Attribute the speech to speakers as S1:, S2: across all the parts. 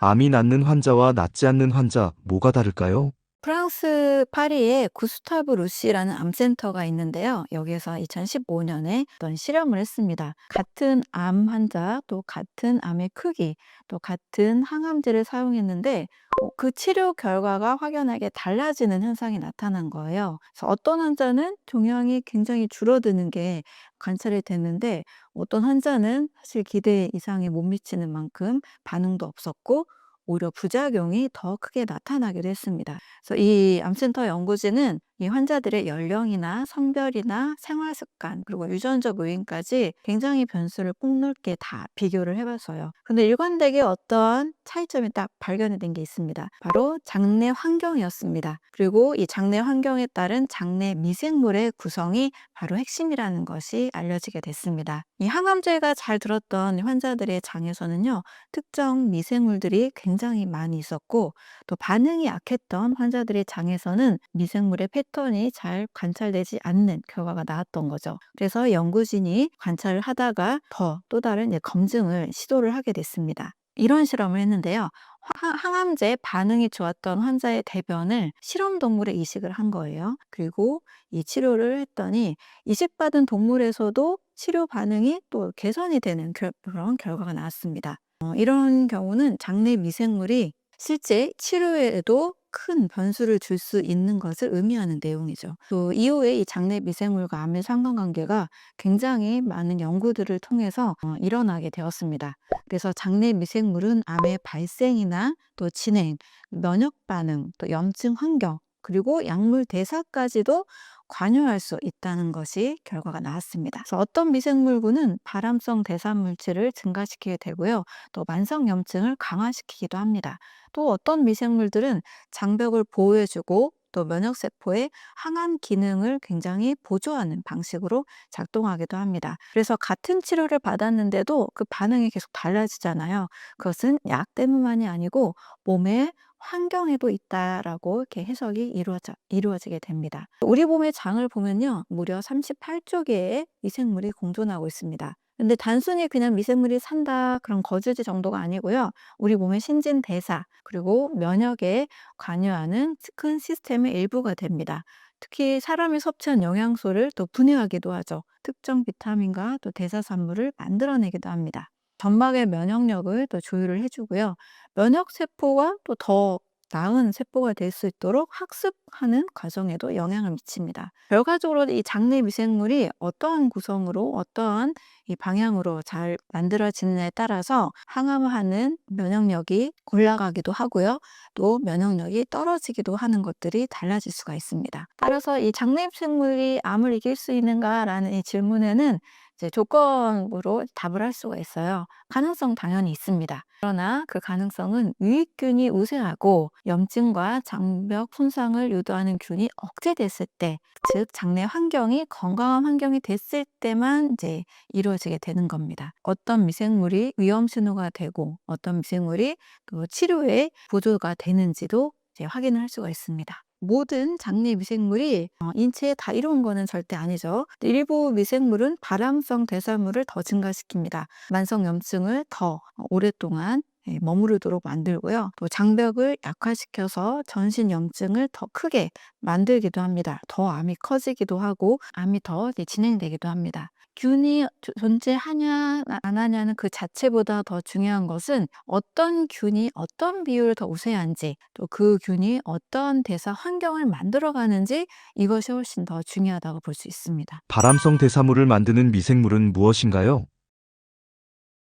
S1: 암이 낫는 환자와 낫지 않는 환자, 뭐가 다를까요?
S2: 프랑스 파리에 구스타브 루시라는 암센터가 있는데요. 여기에서 2015년에 어떤 실험을 했습니다. 같은 암 환자, 또 같은 암의 크기, 또 같은 항암제를 사용했는데 그 치료 결과가 확연하게 달라지는 현상이 나타난 거예요. 그래서 어떤 환자는 종양이 굉장히 줄어드는 게 관찰이 됐는데 어떤 환자는 사실 기대 이상에 못 미치는 만큼 반응도 없었고 오히려 부작용이 더 크게 나타나기도 했습니다. 그래서 이 암센터 연구진은 이 환자들의 연령이나 성별이나 생활 습관 그리고 유전적 요인까지 굉장히 변수를 폭넓게 다 비교를 해 봤어요. 근데 일관되게 어떠한 차이점이 딱 발견이 된 게 있습니다. 바로 장내 환경이었습니다. 그리고 이 장내 환경에 따른 장내 미생물의 구성이 바로 핵심이라는 것이 알려지게 됐습니다. 이 항암제가 잘 들었던 환자들의 장에서는요. 특정 미생물들이 굉장히 많이 있었고 또 반응이 약했던 환자들의 장에서는 미생물의 패턴이 잘 관찰되지 않는 결과가 나왔던 거죠. 그래서 연구진이 관찰을 하다가 또 다른 검증을 시도를 하게 됐습니다. 이런 실험을 했는데요. 항암제 반응이 좋았던 환자의 대변을 실험 동물에 이식을 한 거예요. 그리고 이 치료를 했더니 이식받은 동물에서도 치료 반응이 또 개선이 되는 그런 결과가 나왔습니다. 이런 경우는 장내 미생물이 실제 치료에도 큰 변수를 줄 수 있는 것을 의미하는 내용이죠. 또 이후에 이 장내 미생물과 암의 상관관계가 굉장히 많은 연구들을 통해서 일어나게 되었습니다. 그래서 장내 미생물은 암의 발생이나 또 진행, 면역 반응, 또 염증 환경, 그리고 약물 대사까지도 관여할 수 있다는 것이 결과가 나왔습니다. 그래서 어떤 미생물군은 발암성 대사 물질을 증가시키게 되고요. 또 만성염증을 강화시키기도 합니다. 또 어떤 미생물들은 장벽을 보호해주고 또 면역세포의 항암 기능을 굉장히 보조하는 방식으로 작동하기도 합니다. 그래서 같은 치료를 받았는데도 그 반응이 계속 달라지잖아요. 그것은 약 때문만이 아니고 몸의 환경에도 있다라고 이렇게 해석이 이루어지게 됩니다. 우리 몸의 장을 보면요. 무려 38조 개의 미생물이 공존하고 있습니다. 근데 단순히 그냥 미생물이 산다 그런 거주지 정도가 아니고요. 우리 몸의 신진대사 그리고 면역에 관여하는 큰 시스템의 일부가 됩니다. 특히 사람이 섭취한 영양소를 또 분해하기도 하죠. 특정 비타민과 또 대사산물을 만들어내기도 합니다. 점막의 면역력을 또 조율을 해주고요. 면역세포가 또 더 나은 세포가 될 수 있도록 학습하는 과정에도 영향을 미칩니다. 결과적으로 이 장내 미생물이 어떠한 구성으로 어떠한 이 방향으로 잘 만들어지느냐에 따라서 항암을 하는 면역력이 올라가기도 하고요. 또 면역력이 떨어지기도 하는 것들이 달라질 수가 있습니다. 따라서 이 장내 미생물이 암을 이길 수 있는가라는 이 질문에는 이제 조건으로 답을 할 수가 있어요. 가능성 당연히 있습니다. 그러나 그 가능성은 유익균이 우세하고 염증과 장벽 손상을 유도하는 균이 억제됐을 때, 즉 장내 환경이 건강한 환경이 됐을 때만 이제 이루어지게 되는 겁니다. 어떤 미생물이 위험 신호가 되고 어떤 미생물이 또 치료에 보조가 되는지도 이제 확인을 할 수가 있습니다. 모든 장내 미생물이 인체에 다 이로운 거는 절대 아니죠. 일부 미생물은 발암성 대사물을 더 증가시킵니다. 만성 염증을 더 오랫동안 머무르도록 만들고요. 또 장벽을 약화시켜서 전신 염증을 더 크게 만들기도 합니다. 더 암이 커지기도 하고 암이 더 진행되기도 합니다. 균이 존재하냐 안 하냐는 그 자체보다 더 중요한 것은 어떤 균이 어떤 비율을 더 우세한지 또 그 균이 어떤 대사 환경을 만들어가는지 이것이 훨씬 더 중요하다고 볼 수 있습니다.
S1: 발암성 대사물을 만드는 미생물은 무엇인가요?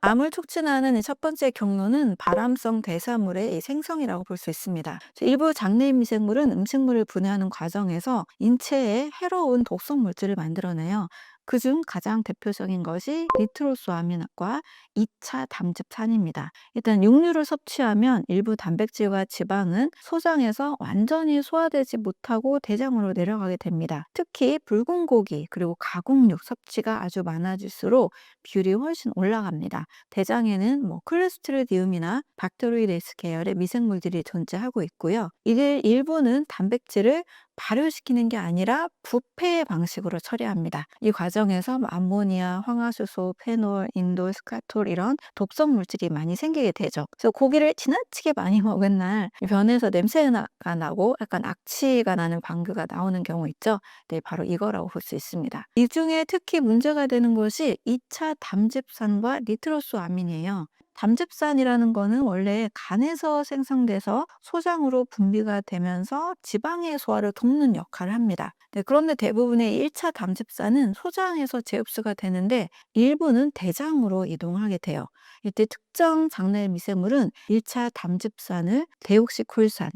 S2: 암을 촉진하는 첫 번째 경로는 발암성 대사물의 이 생성이라고 볼 수 있습니다. 일부 장내 미생물은 음식물을 분해하는 과정에서 인체에 해로운 독성 물질을 만들어내요. 그중 가장 대표적인 것이 니트로소아민과 2차 담즙산입니다. 일단 육류를 섭취하면 일부 단백질과 지방은 소장에서 완전히 소화되지 못하고 대장으로 내려가게 됩니다. 특히 붉은 고기 그리고 가공육 섭취가 아주 많아질수록 비율이 훨씬 올라갑니다. 대장에는 클로스트리디움이나 박테로이데스 계열의 미생물들이 존재하고 있고요. 이들 일부는 단백질을 발효시키는 게 아니라 부패 방식으로 처리합니다. 이 과정에서 암모니아, 황화수소, 페놀, 인돌, 스카톨 이런 독성 물질이 많이 생기게 되죠. 그래서 고기를 지나치게 많이 먹은 날 변에서 냄새가 나고 약간 악취가 나는 방귀가 나오는 경우 있죠. 네, 바로 이거라고 볼 수 있습니다. 이 중에 특히 문제가 되는 것이 2차 담즙산과 니트로소아민이에요. 담즙산이라는 거는 원래 간에서 생성돼서 소장으로 분비가 되면서 지방의 소화를 돕는 역할을 합니다. 네, 그런데 대부분의 1차 담즙산은 소장에서 재흡수가 되는데 일부는 대장으로 이동하게 돼요. 이때 특정 장내 미생물은 1차 담즙산을 데옥시콜산,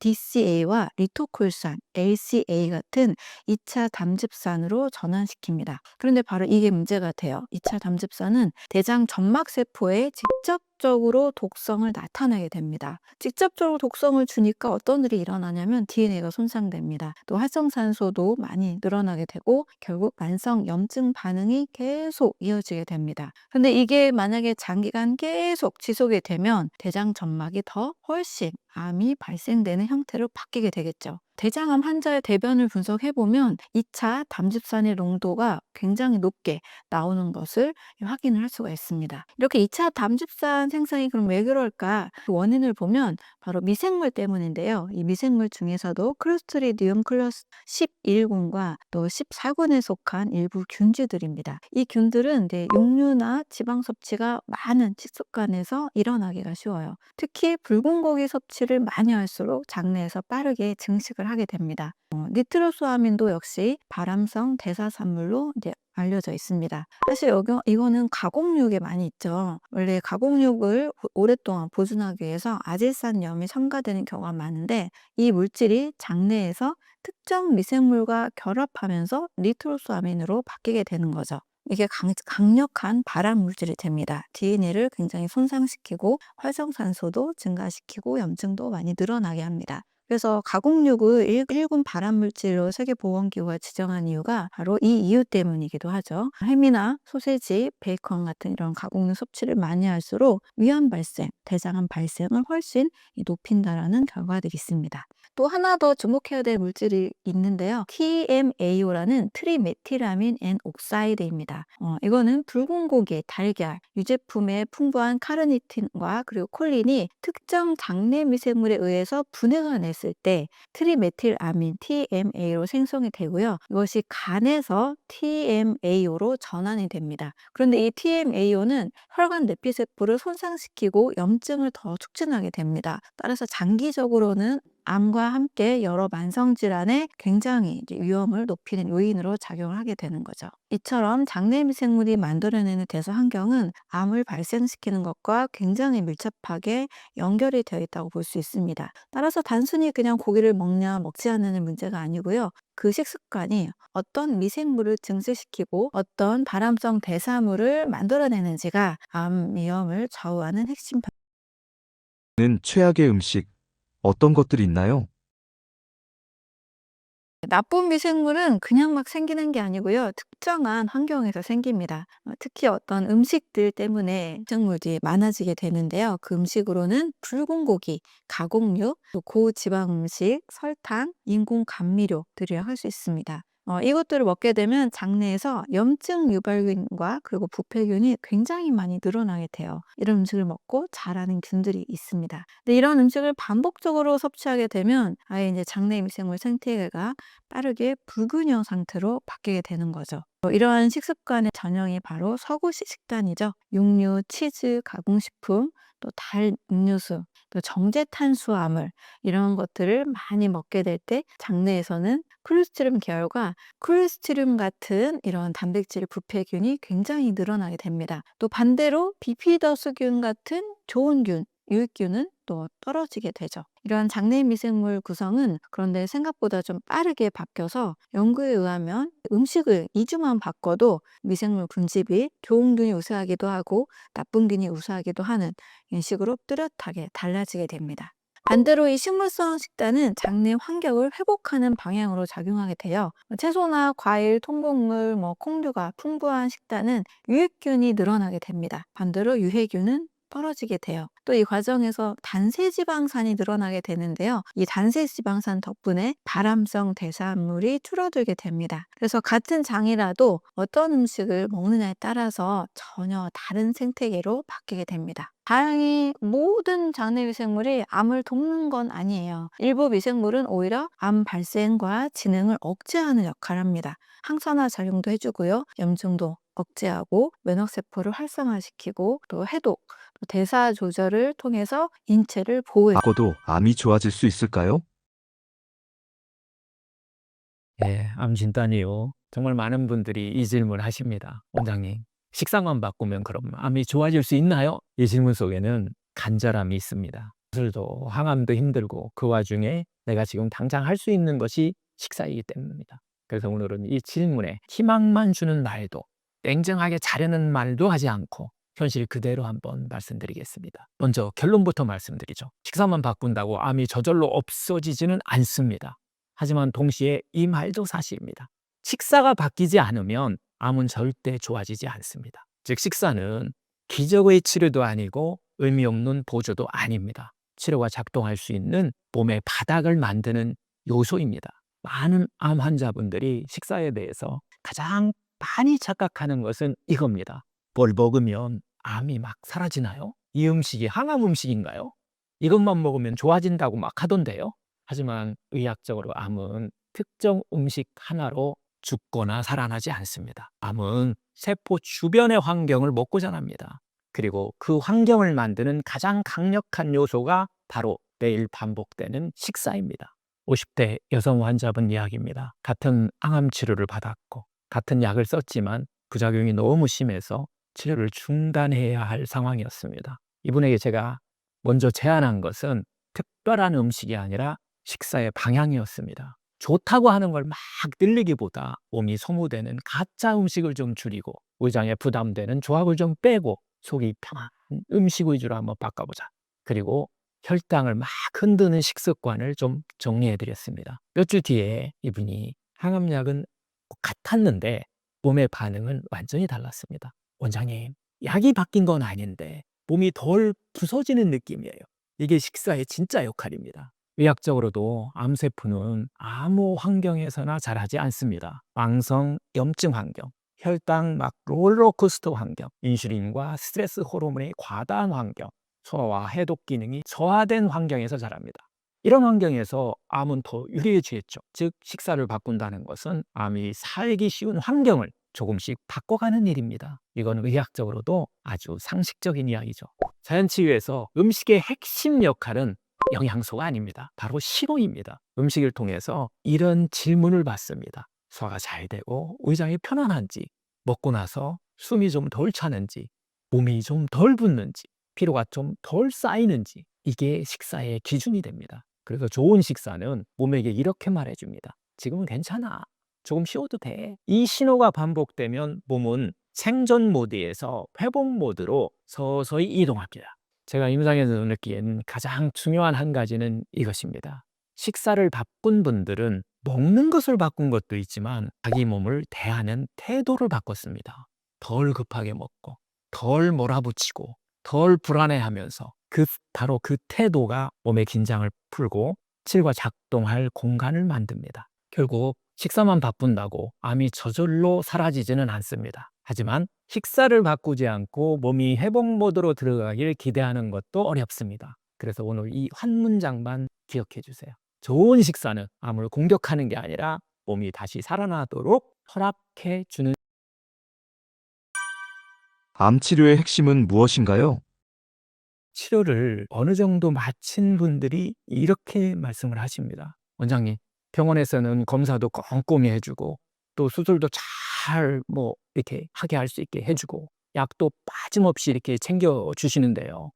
S2: DCA와 리토콜산, LCA 같은 2차 담즙산으로 전환시킵니다. 그런데 바로 이게 문제가 돼요. 2차 담즙산은 대장 점막세포에 직접적으로 독성을 나타내게 됩니다. 직접적으로 독성을 주니까 어떤 일이 일어나냐면 DNA가 손상됩니다. 또 활성산소도 많이 늘어나게 되고 결국 만성 염증 반응이 계속 이어지게 됩니다. 근데 이게 만약에 장기간 계속 지속이 되면 대장 점막이 더 훨씬 암이 발생되는 형태로 바뀌게 되겠죠. 대장암 환자의 대변을 분석해보면 2차 담즙산의 농도가 굉장히 높게 나오는 것을 확인을 할 수가 있습니다. 이렇게 2차 담즙산 생성이 그럼 왜 그럴까? 그 원인을 보면 바로 미생물 때문인데요. 이 미생물 중에서도 클로스트리디움 클러스 11군과 또 14군에 속한 일부 균주들입니다. 이 균들은 이제 육류나 지방 섭취가 많은 식습관에서 일어나기가 쉬워요. 특히 붉은 고기 섭취를 많이 할수록 장내에서 빠르게 증식을 하게 됩니다. 니트로소아민도 역시 발암성 대사산물로 이제 알려져 있습니다. 사실 이거는 가공육에 많이 있죠. 원래 가공육을 오랫동안 보존하기 위해서 아질산염이 첨가되는 경우가 많은데 이 물질이 장내에서 특정 미생물과 결합하면서 니트로소아민으로 바뀌게 되는 거죠. 이게 강력한 발암 물질이 됩니다. DNA를 굉장히 손상시키고 활성산소도 증가시키고 염증도 많이 늘어나게 합니다. 그래서 가공육을 1군 발암물질로 세계보건기구가 지정한 이유가 바로 이 이유 때문이기도 하죠. 햄이나 소세지, 베이컨 같은 이런 가공육 섭취를 많이 할수록 위암 발생, 대장암 발생을 훨씬 높인다라는 결과들이 있습니다. 또 하나 더 주목해야 될 물질이 있는데요. TMAO라는 트리메틸아민 N 옥사이드입니다. 이거는 붉은 고기, 달걀, 유제품에 풍부한 카르니틴과 그리고 콜린이 특정 장내 미생물에 의해서 분해가 됐을 때 트리메틸아민 TMA로 생성이 되고요. 이것이 간에서 TMAO로 전환이 됩니다. 그런데 이 TMAO는 혈관 내피세포를 손상시키고 염증을 더 촉진하게 됩니다. 따라서 장기적으로는 암과 함께 여러 만성질환에 굉장히 위험을 높이는 요인으로 작용을 하게 되는 거죠. 이처럼 장내 미생물이 만들어내는 대사 환경은 암을 발생시키는 것과 굉장히 밀접하게 연결이 되어 있다고 볼 수 있습니다. 따라서 단순히 그냥 고기를 먹냐 먹지 않는 문제가 아니고요. 그 식습관이 어떤 미생물을 증식시키고 어떤 발암성 대사물을 만들어내는지가 암 위험을 좌우하는 핵심
S1: 는 최악의 음식, 어떤 것들이 있나요?
S2: 나쁜 미생물은 그냥 막 생기는 게 아니고요. 특정한 환경에서 생깁니다. 특히 어떤 음식들 때문에 미생물들이 많아지게 되는데요. 그 음식으로는 붉은 고기, 가공육, 또 고지방 음식, 설탕, 인공 감미료들이라 할 수 있습니다. 이것들을 먹게 되면 장내에서 염증 유발균과 그리고 부패균이 굉장히 많이 늘어나게 돼요. 이런 음식을 먹고 자라는 균들이 있습니다. 근데 이런 음식을 반복적으로 섭취하게 되면 아예 이제 장내 미생물 생태계가 빠르게 불균형 상태로 바뀌게 되는 거죠. 이러한 식습관의 전형이 바로 서구식 식단이죠. 육류, 치즈, 가공식품, 또 달 음료수, 또 정제탄수화물 이런 것들을 많이 먹게 될 때 장내에서는 콜레스테림 계열과 콜레스테림 같은 이런 단백질 부패균이 굉장히 늘어나게 됩니다. 또 반대로 비피더스균 같은 좋은 균, 유익균은 또 떨어지게 되죠. 이러한 장내 미생물 구성은 그런데 생각보다 좀 빠르게 바뀌어서 연구에 의하면 음식을 2주만 바꿔도 미생물 군집이 좋은 균이 우세하기도 하고 나쁜 균이 우세하기도 하는 이런 식으로 뚜렷하게 달라지게 됩니다. 반대로 이 식물성 식단은 장내 환경을 회복하는 방향으로 작용하게 돼요. 채소나 과일, 통곡물, 콩류가 풍부한 식단은 유익균이 늘어나게 됩니다. 반대로 유해균은 떨어지게 돼요. 또 이 과정에서 단세지방산이 늘어나게 되는데요. 이 단세지방산 덕분에 발암성 대사물이 줄어들게 됩니다. 그래서 같은 장이라도 어떤 음식을 먹느냐에 따라서 전혀 다른 생태계로 바뀌게 됩니다. 다행히 모든 장내 미생물이 암을 돕는 건 아니에요. 일부 미생물은 오히려 암 발생과 진행을 억제하는 역할을 합니다. 항산화 작용도 해주고요. 염증도 억제하고 면역세포를 활성화시키고 또 해독, 또 대사 조절을 통해서 인체를 보호해.
S1: 먹어도 암이 좋아질 수 있을까요?
S3: 예, 암 진단이요. 정말 많은 분들이 이 질문을 하십니다. 원장님, 식사만 바꾸면 그럼 암이 좋아질 수 있나요? 이 질문 속에는 간절함이 있습니다. 수술도 항암도 힘들고 그 와중에 내가 지금 당장 할 수 있는 것이 식사이기 때문입니다. 그래서 오늘은 이 질문에 희망만 주는 말도 냉정하게 자르는 말도 하지 않고 현실 그대로 한번 말씀드리겠습니다. 먼저 결론부터 말씀드리죠. 식사만 바꾼다고 암이 저절로 없어지지는 않습니다. 하지만 동시에 이 말도 사실입니다. 식사가 바뀌지 않으면 암은 절대 좋아지지 않습니다. 즉 식사는 기적의 치료도 아니고 의미 없는 보조도 아닙니다. 치료가 작동할 수 있는 몸의 바닥을 만드는 요소입니다. 많은 암 환자분들이 식사에 대해서 가장 많이 착각하는 것은 이겁니다. 뭘 먹으면 암이 막 사라지나요? 이 음식이 항암 음식인가요? 이것만 먹으면 좋아진다고 막 하던데요. 하지만 의학적으로 암은 특정 음식 하나로 죽거나 살아나지 않습니다. 암은 세포 주변의 환경을 먹고 자랍니다. 그리고 그 환경을 만드는 가장 강력한 요소가 바로 매일 반복되는 식사입니다. 50대 여성 환자분 이야기입니다. 같은 항암 치료를 받았고 같은 약을 썼지만 부작용이 너무 심해서 치료를 중단해야 할 상황이었습니다. 이분에게 제가 먼저 제안한 것은 특별한 음식이 아니라 식사의 방향이었습니다. 좋다고 하는 걸 막 늘리기보다 몸이 소모되는 가짜 음식을 좀 줄이고 위장에 부담되는 조합을 좀 빼고 속이 편한 음식 위주로 한번 바꿔보자. 그리고 혈당을 막 흔드는 식습관을 좀 정리해드렸습니다. 몇 주 뒤에 이분이 항암약은 같았는데 몸의 반응은 완전히 달랐습니다. 원장님, 약이 바뀐 건 아닌데 몸이 덜 부서지는 느낌이에요. 이게 식사의 진짜 역할입니다. 의학적으로도 암세포는 아무 환경에서나 자라지 않습니다. 왕성 염증 환경, 혈당 막 롤러코스터 환경, 인슐린과 스트레스 호르몬의 과다한 환경, 소화와 해독 기능이 저하된 환경에서 자랍니다. 이런 환경에서 암은 더 유리해지겠죠. 즉 식사를 바꾼다는 것은 암이 살기 쉬운 환경을 조금씩 바꿔가는 일입니다. 이건 의학적으로도 아주 상식적인 이야기죠. 자연치유에서 음식의 핵심 역할은 영양소가 아닙니다. 바로 신호입니다. 음식을 통해서 이런 질문을 받습니다. 소화가 잘 되고 위장이 편안한지, 먹고 나서 숨이 좀 덜 차는지, 몸이 좀 덜 붓는지, 피로가 좀 덜 쌓이는지, 이게 식사의 기준이 됩니다. 그래서 좋은 식사는 몸에게 이렇게 말해줍니다. 지금은 괜찮아. 조금 쉬어도 돼. 이 신호가 반복되면 몸은 생존 모드에서 회복 모드로 서서히 이동합니다. 제가 임상에서 느낀 가장 중요한 한 가지는 이것입니다. 식사를 바꾼 분들은 먹는 것을 바꾼 것도 있지만 자기 몸을 대하는 태도를 바꿨습니다. 덜 급하게 먹고, 덜 몰아붙이고, 덜 불안해하면서 바로 그 태도가 몸의 긴장을 풀고 칠과 작동할 공간을 만듭니다. 결국 식사만 바꾼다고 암이 저절로 사라지지는 않습니다. 하지만 식사를 바꾸지 않고 몸이 회복 모드로 들어가길 기대하는 것도 어렵습니다. 그래서 오늘 이 한 문장만 기억해 주세요. 좋은 식사는 암을 공격하는 게 아니라 몸이 다시 살아나도록 허락해 주는.
S1: 암 치료의 핵심은 무엇인가요?
S3: 치료를 어느 정도 마친 분들이 이렇게 말씀을 하십니다. 원장님, 병원에서는 검사도 꼼꼼히 해주고 또 수술도 잘 이렇게 하게 할 수 있게 해주고 약도 빠짐없이 이렇게 챙겨주시는데요.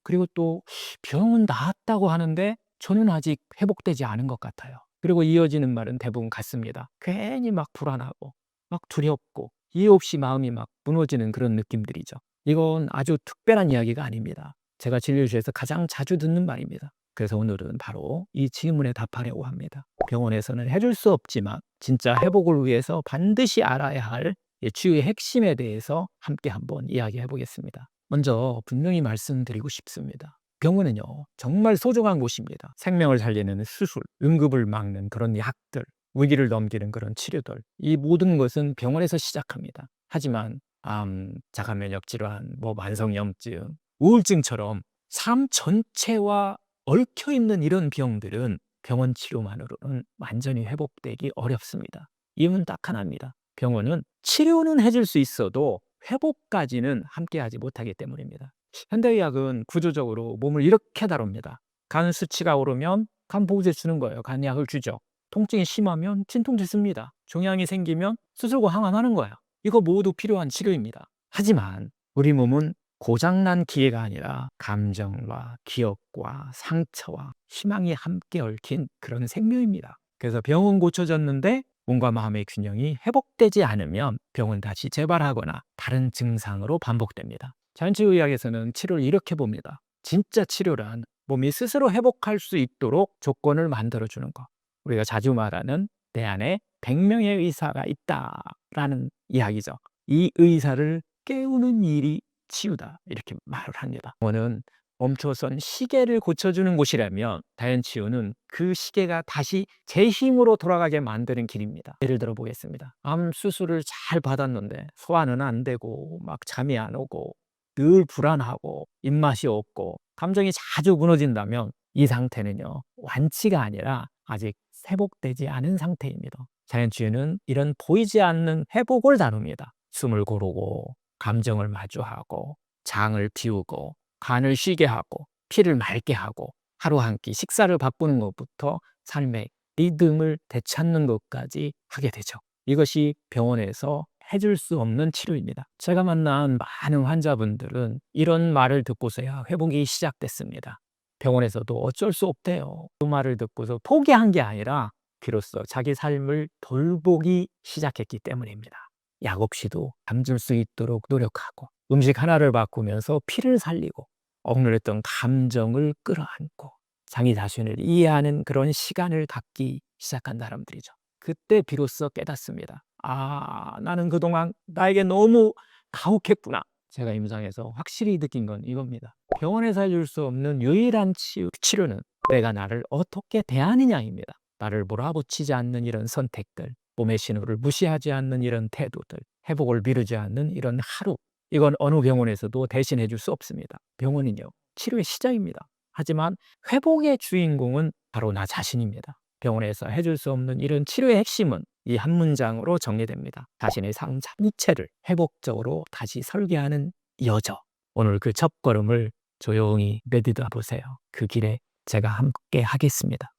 S3: 그리고 또 병은 나았다고 하는데 저는 아직 회복되지 않은 것 같아요. 그리고 이어지는 말은 대부분 같습니다. 괜히 막 불안하고 막 두렵고 이유 없이 마음이 막 무너지는 그런 느낌들이죠. 이건 아주 특별한 이야기가 아닙니다. 제가 진료실에서 가장 자주 듣는 말입니다. 그래서 오늘은 바로 이 질문에 답하려고 합니다. 병원에서는 해줄 수 없지만 진짜 회복을 위해서 반드시 알아야 할 치유의 핵심에 대해서 함께 한번 이야기해 보겠습니다. 먼저 분명히 말씀드리고 싶습니다. 병원은요, 정말 소중한 곳입니다. 생명을 살리는 수술, 응급을 막는 그런 약들, 위기를 넘기는 그런 치료들, 이 모든 것은 병원에서 시작합니다. 하지만 암, 자가면역 질환, 만성염증, 우울증처럼 삶 전체와 얽혀 있는 이런 병들은 병원 치료만으로는 완전히 회복되기 어렵습니다. 이유는 딱 하나입니다. 병원은 치료는 해줄 수 있어도 회복까지는 함께하지 못하기 때문입니다. 현대의학은 구조적으로 몸을 이렇게 다룹니다. 간 수치가 오르면 간 보호제 주는 거예요. 간약을 주죠. 통증이 심하면 진통제 씁니다. 종양이 생기면 수술과 항암하는 거예요. 이거 모두 필요한 치료입니다. 하지만 우리 몸은 고장난 기계가 아니라 감정과 기억과 상처와 희망이 함께 얽힌 그런 생명입니다. 그래서 병은 고쳐졌는데 몸과 마음의 균형이 회복되지 않으면 병은 다시 재발하거나 다른 증상으로 반복됩니다. 자연치유의학에서는 치료를 이렇게 봅니다. 진짜 치료란 몸이 스스로 회복할 수 있도록 조건을 만들어주는 것. 우리가 자주 말하는 내 안에 100명의 의사가 있다라는 이야기죠. 이 의사를 깨우는 일이 치유다, 이렇게 말을 합니다. 병원은 멈춰선 시계를 고쳐주는 곳이라면 자연치유는 그 시계가 다시 제 힘으로 돌아가게 만드는 길입니다. 예를 들어 보겠습니다. 암 수술을 잘 받았는데 소화는 안 되고 막 잠이 안 오고 늘 불안하고 입맛이 없고 감정이 자주 무너진다면 이 상태는요, 완치가 아니라 아직 회복되지 않은 상태입니다. 자연치유는 이런 보이지 않는 회복을 다룹니다. 숨을 고르고 감정을 마주하고 장을 비우고 간을 쉬게 하고 피를 맑게 하고 하루 한 끼 식사를 바꾸는 것부터 삶의 리듬을 되찾는 것까지 하게 되죠. 이것이 병원에서 해줄 수 없는 치료입니다. 제가 만난 많은 환자분들은 이런 말을 듣고서야 회복이 시작됐습니다. 병원에서도 어쩔 수 없대요. 그 말을 듣고서 포기한 게 아니라 비로소 자기 삶을 돌보기 시작했기 때문입니다. 약 없이도 잠들 수 있도록 노력하고 음식 하나를 바꾸면서 피를 살리고 억눌렸던 감정을 끌어안고 자기 자신을 이해하는 그런 시간을 갖기 시작한 사람들이죠. 그때 비로소 깨닫습니다. 아, 나는 그동안 나에게 너무 가혹했구나. 제가 임상에서 확실히 느낀 건 이겁니다. 병원에서 해줄 수 없는 유일한 치료는 내가 나를 어떻게 대하느냐입니다. 나를 몰아붙이지 않는 이런 선택들, 몸의 신호를 무시하지 않는 이런 태도들, 회복을 미루지 않는 이런 하루, 이건 어느 병원에서도 대신해 줄 수 없습니다. 병원은요, 치료의 시작입니다. 하지만 회복의 주인공은 바로 나 자신입니다. 병원에서 해줄 수 없는 이런 치료의 핵심은 이 한 문장으로 정리됩니다. 자신의 삶 전체를 회복적으로 다시 설계하는 여정. 오늘 그 첫걸음을 조용히 내디뎌 보세요. 그 길에 제가 함께 하겠습니다.